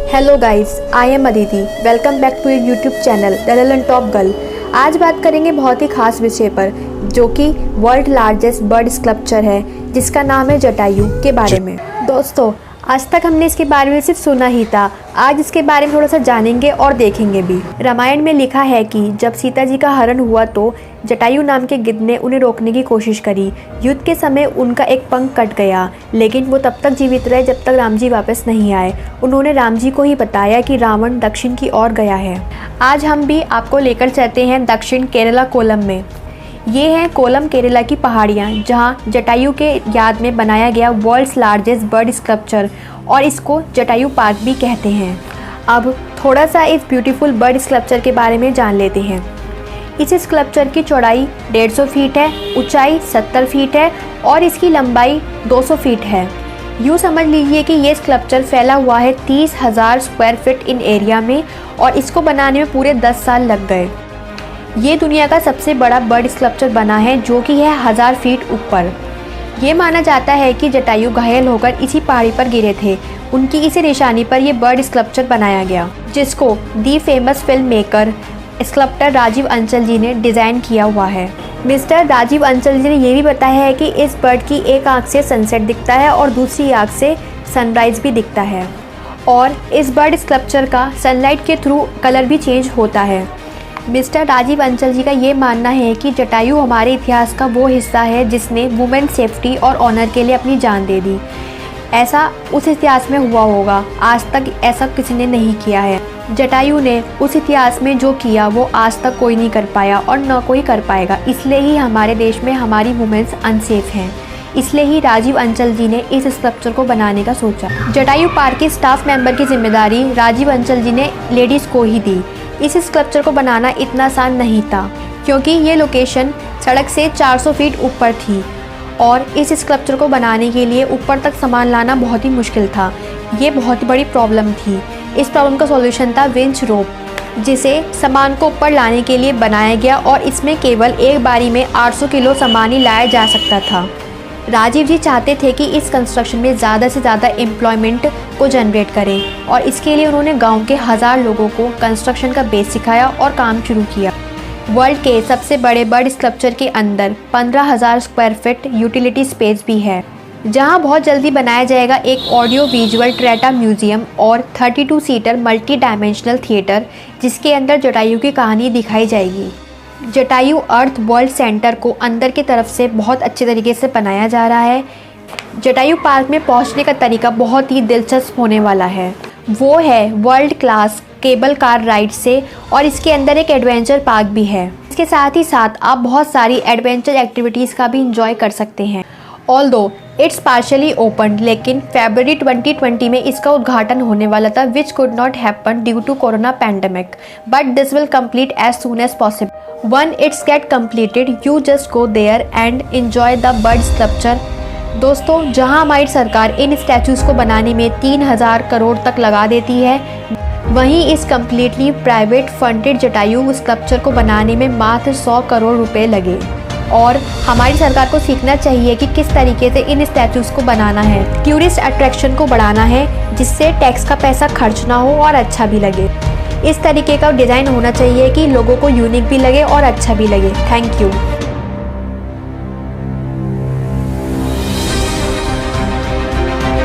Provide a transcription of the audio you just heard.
Hello guys, I am Aditi. Welcome back to your YouTube channel the Lallan top girl. आज बात करेंगे बहुत ही खास विषय पर, जो कि वर्ल्ड लार्जेस्ट बर्ड स्कल्पचर है, जिसका नाम है जटायु के बारे में। दोस्तों, आज तक हमने इसके बारे में सिर्फ सुना ही था। आज इसके बारे में थोड़ा सा जानेंगे और देखेंगे भी। रामायण में लिखा है कि जब सीता जी का हरण हुआ तो जटायु नाम के गिद्ध ने उन्हें रोकने की कोशिश करी। युद्ध के समय उनका एक पंख कट गया, लेकिन वो तब तक जीवित रहे जब तक राम जी वापस नहीं आए। उन्होंने राम जी को ही बताया कि रावण दक्षिण की ओर गया है। आज हम भी आपको लेकर चलते हैं दक्षिण केरला कोलम में। ये हैं कोलम केरला की पहाड़ियाँ, जहाँ जटायु के याद में बनाया गया वर्ल्ड्स लार्जेस्ट बर्ड स्कल्पचर, और इसको जटायु पार्क भी कहते हैं। अब थोड़ा सा इस ब्यूटीफुल बर्ड स्कल्पचर के बारे में जान लेते हैं। इस स्कल्पचर की चौड़ाई 150 फीट है, ऊंचाई 70 फीट है और इसकी लंबाई 200 फीट है। यूँ समझ लीजिए कि ये स्कल्पचर फैला हुआ है 30,000 स्क्वायर फीट इन एरिया में, और इसको बनाने में पूरे 10 साल लग गए। ये दुनिया का सबसे बड़ा बर्ड स्कल्पचर बना है, जो कि है 1000 फीट ऊपर। ये माना जाता है कि जटायु घायल होकर इसी पहाड़ी पर गिरे थे। उनकी इसी निशानी पर यह बर्ड स्कल्पचर बनाया गया, जिसको the famous film maker sculptor Rajiv Anchal ji ने डिज़ाइन किया हुआ है। मिस्टर राजीव अंचल जी ने यह भी बताया है कि इस बर्ड की एक आँख से सनसेट दिखता है और दूसरी आँख से सनराइज़ भी दिखता है, और इस बर्ड स्कल्पचर का सनलाइट के थ्रू कलर भी चेंज होता है। मिस्टर राजीव अंचल जी का ये मानना है कि जटायु हमारे इतिहास का वो हिस्सा है जिसने वुमेन सेफ्टी और ऑनर के लिए अपनी जान दे दी। ऐसा उस इतिहास में हुआ होगा, आज तक ऐसा किसी ने नहीं किया है। जटायु ने उस इतिहास में जो किया वो आज तक कोई नहीं कर पाया और न कोई कर पाएगा। इसलिए ही हमारे देश में हमारी वुमेन्स अनसेफ हैं। इसलिए ही राजीव अंचल जी ने इस स्कल्पचर को बनाने का सोचा। जटायु पार्क के स्टाफ मेंबर की जिम्मेदारी राजीव अंचल जी ने लेडीज़ को ही दी। इस स्कल्पचर को बनाना इतना आसान नहीं था, क्योंकि ये लोकेशन सड़क से 400 फीट ऊपर थी, और इस स्कल्पचर को बनाने के लिए ऊपर तक सामान लाना बहुत ही मुश्किल था। ये बहुत बड़ी प्रॉब्लम थी। इस प्रॉब्लम का सॉल्यूशन था विंच रोप, जिसे सामान को ऊपर लाने के लिए बनाया गया, और इसमें केवल एक बारी में 800 किलो सामान ही लाया जा सकता था। राजीव जी चाहते थे कि इस कंस्ट्रक्शन में ज़्यादा से ज़्यादा एम्प्लॉयमेंट को जनरेट करें, और इसके लिए उन्होंने गांव के 1000 लोगों को कंस्ट्रक्शन का बेस सिखाया और काम शुरू किया। वर्ल्ड के सबसे बड़े बर्ड स्कल्पचर के अंदर 15,000 स्क्वायर फीट यूटिलिटी स्पेस भी है, जहां बहुत जल्दी बनाया जाएगा एक ऑडियो विजुअल ट्रेटा म्यूजियम और 32 सीटर मल्टी डायमेंशनल थिएटर, जिसके अंदर जटायु की कहानी दिखाई जाएगी। जटायु अर्थ वर्ल्ड सेंटर को अंदर की तरफ से बहुत अच्छे तरीके से बनाया जा रहा है। जटायु पार्क में पहुंचने का तरीका बहुत ही दिलचस्प होने वाला है। वो है world class cable car ride से, और इसके अंदर एक एडवेंचर पार्क भी है। इसके साथ ही साथ आप बहुत सारी एडवेंचर एक्टिविटीज़ का भी इंजॉय कर सकते हैं। ऑल्दो इट्स पार्शली ओपन, लेकिन फरवरी 2020 में इसका उद्घाटन होने वाला था, which could not happen due to corona pandemic, but this will complete as soon as possible. When it's get completed, you just go there and enjoy the bird sculpture। दोस्तों, जहां हमारी सरकार इन स्टैचूज को बनाने में 3000 करोड़ तक लगा देती है, वहीं इस completely private funded Jatayu sculpture को बनाने में मात्र 100 करोड़ रुपए लगे। और हमारी सरकार को सीखना चाहिए कि किस तरीके से इन स्टैचूज को बनाना है। टूरिस्ट अट्रैक्शन को बढ़ाना है, जिससे टैक्स का पैसा खर्च ना हो और अच्छा भी लगे। इस तरीके का डिज़ाइन होना चाहिए कि लोगों को यूनिक भी लगे और अच्छा भी लगे। Thank you.